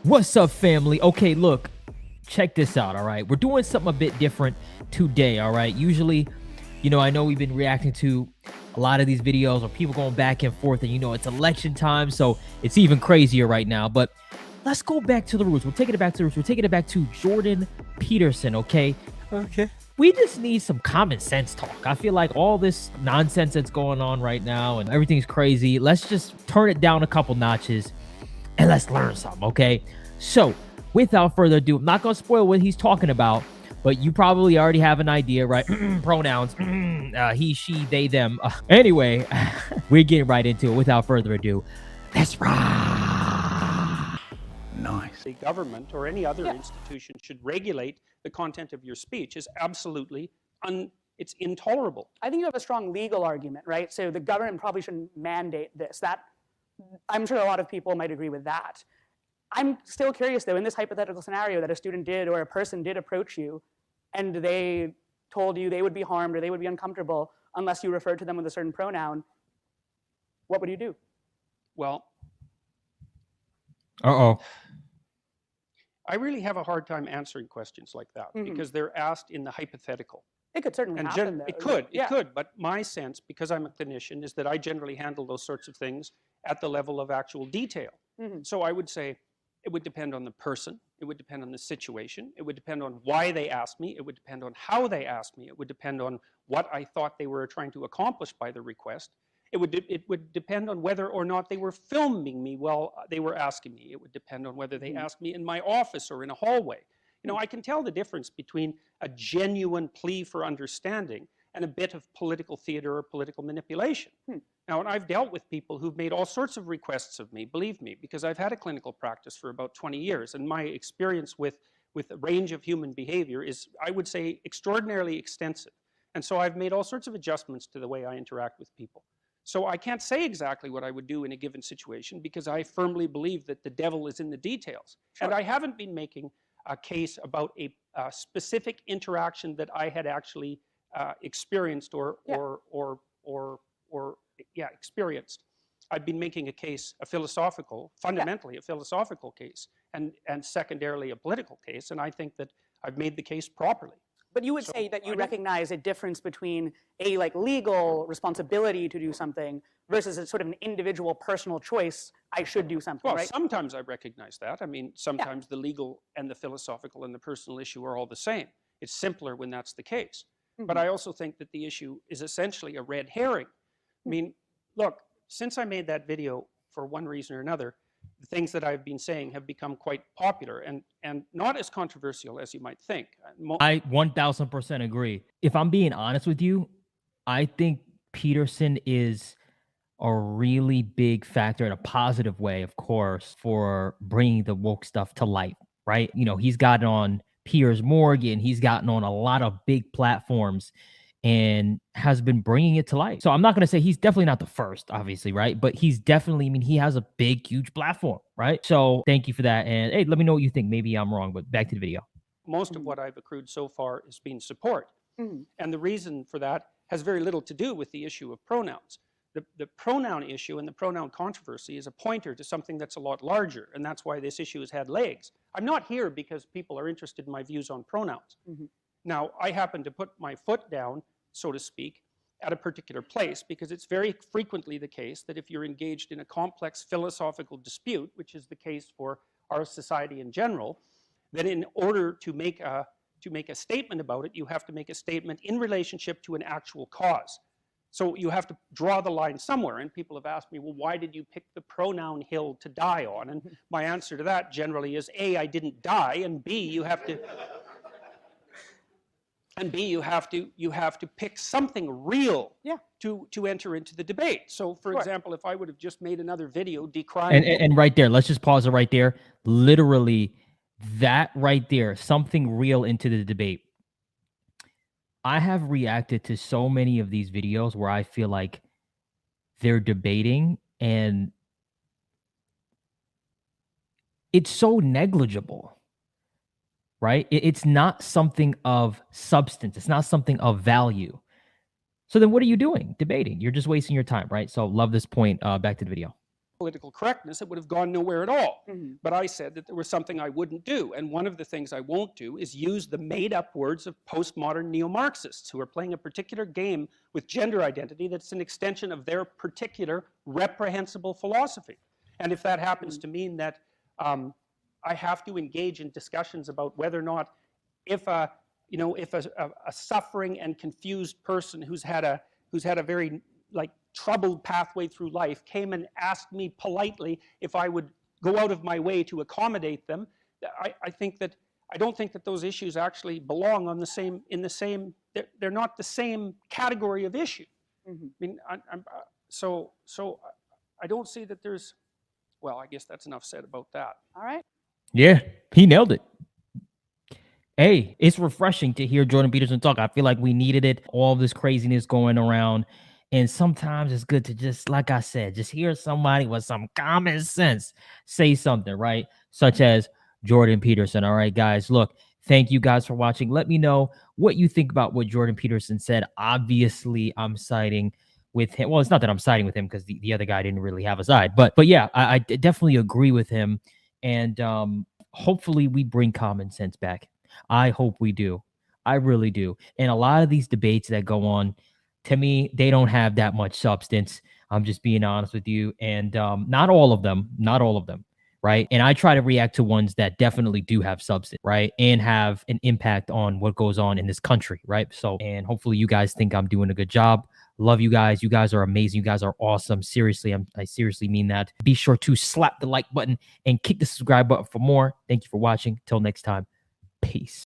What's up, family? Okay, look, check this out, all right? We're doing something a bit different today, all right? Usually, I know we've been reacting to a lot of these videos or people going back and forth, and it's election time, so it's even crazier right now. But let's go back to the roots. We're taking it back to the roots. We're taking it back to Jordan Peterson, okay? Okay. We just need some common sense talk. I feel like all this nonsense that's going on right now and everything's crazy. Let's just turn it down a couple notches and let's learn something, okay? So, without further ado, I'm not going to spoil what he's talking about, but you probably already have an idea, right? Pronouns, he, she, they, them. Anyway, we're getting right into it. Without further ado, let's ride. Nice. The government or any other institution should regulate the content of your speech is absolutely it's intolerable. I think you have a strong legal argument, right? So the government probably shouldn't mandate this. That, I'm sure a lot of people might agree with that. I'm still curious, though, in this hypothetical scenario that a student did or a person did approach you and they told you they would be harmed or they would be uncomfortable unless you referred to them with a certain pronoun, what would you do? Well, Uh-oh. I really have a hard time answering questions like that because they're asked in the hypothetical. It could certainly happen, though. It could, but my sense, because I'm a clinician, is that I generally handle those sorts of things at the level of actual detail. So I would say it would depend on the person, it would depend on the situation, it would depend on why they asked me, it would depend on how they asked me, it would depend on what I thought they were trying to accomplish by the request. It would depend on whether or not they were filming me while they were asking me. It would depend on whether they asked me in my office or in a hallway. I can tell the difference between a genuine plea for understanding and a bit of political theater or political manipulation. Now, and I've dealt with people who've made all sorts of requests of me, believe me, because I've had a clinical practice for about 20 years, and my experience with a range of human behavior is, I would say, extraordinarily extensive. And so I've made all sorts of adjustments to the way I interact with people. So I can't say exactly what I would do in a given situation because I firmly believe that the devil is in the details. And I haven't been making a case about a specific interaction that I had actually experienced or experienced. I've been making a case, fundamentally a philosophical case, and secondarily a political case, and I think that I've made the case properly. But you would say that you recognize a difference between a legal responsibility to do something versus a sort of an individual personal choice, I should do something, well, right? Sometimes I recognize that. I mean, sometimes the legal and the philosophical and the personal issue are all the same. It's simpler when that's the case. But I also think that the issue is essentially a red herring. I mean, look, since I made that video, for one reason or another, the things that I've been saying have become quite popular and not as controversial as you might think. I 1000% agree. If I'm being honest with you, I think Peterson is a really big factor in a positive way, of course, for bringing the woke stuff to light, right? He's gotten on Piers Morgan, he's gotten on a lot of big platforms and has been bringing it to light. So I'm not going to say he's definitely not the first, obviously, right? But he's definitely, he has a big, huge platform, right? So thank you for that. And hey, let me know what you think. Maybe I'm wrong, but back to the video. Most of what I've accrued so far has been support. And the reason for that has very little to do with the issue of pronouns. The pronoun issue and the pronoun controversy is a pointer to something that's a lot larger, and that's why this issue has had legs. I'm not here because people are interested in my views on pronouns. Now, I happen to put my foot down, so to speak, at a particular place because it's very frequently the case that if you're engaged in a complex philosophical dispute, which is the case for our society in general, that in order to make a statement about it, you have to make a statement in relationship to an actual cause. So you have to draw the line somewhere, and people have asked me, well, why did you pick the pronoun hill to die on? And my answer to that generally is, A, I didn't die, and B, you have to... And B, you have to pick something real to enter into the debate. So, for example, if I would have just made another video decrying... And right there, let's just pause it right there. Literally, that right there, something real into the debate. I have reacted to so many of these videos where I feel like they're debating and it's so negligible. Right? It's not something of substance. It's not something of value. So then what are you doing? Debating. You're just wasting your time, right? So love this point. Back to the video. political correctness, it would have gone nowhere at all. Mhm. But I said that there was something I wouldn't do. And one of the things I won't do is use the made up words of postmodern neo-Marxists who are playing a particular game with gender identity that's an extension of their particular reprehensible philosophy. And if that happens to mean that I have to engage in discussions about whether or not, if a suffering and confused person who's had a very troubled pathway through life came and asked me politely if I would go out of my way to accommodate them, I don't think that those issues actually belong on the same, they're not the same category of issue. Mhm. I mean, so I don't see that there's, well, I guess that's enough said about that. All right. Yeah, he nailed it. Hey, it's refreshing to hear Jordan Peterson talk. I feel like we needed it. All this craziness going around. And sometimes it's good to just, like I said, just hear somebody with some common sense say something, right? Such as Jordan Peterson. All right, guys, look, thank you guys for watching. Let me know what you think about what Jordan Peterson said. Obviously, I'm siding with him. Well, it's not that I'm siding with him because the other guy didn't really have a side. But yeah, I definitely agree with him. And hopefully we bring common sense back. I hope we do. I really do. And a lot of these debates that go on, to me, they don't have that much substance. I'm just being honest with you. And not all of them, right? And I try to react to ones that definitely do have substance, right? And have an impact on what goes on in this country, right? So, and hopefully you guys think I'm doing a good job. Love you guys. You guys are amazing. You guys are awesome. Seriously, I seriously mean that. Be sure to slap the like button and kick the subscribe button for more. Thank you for watching. Till next time. Peace.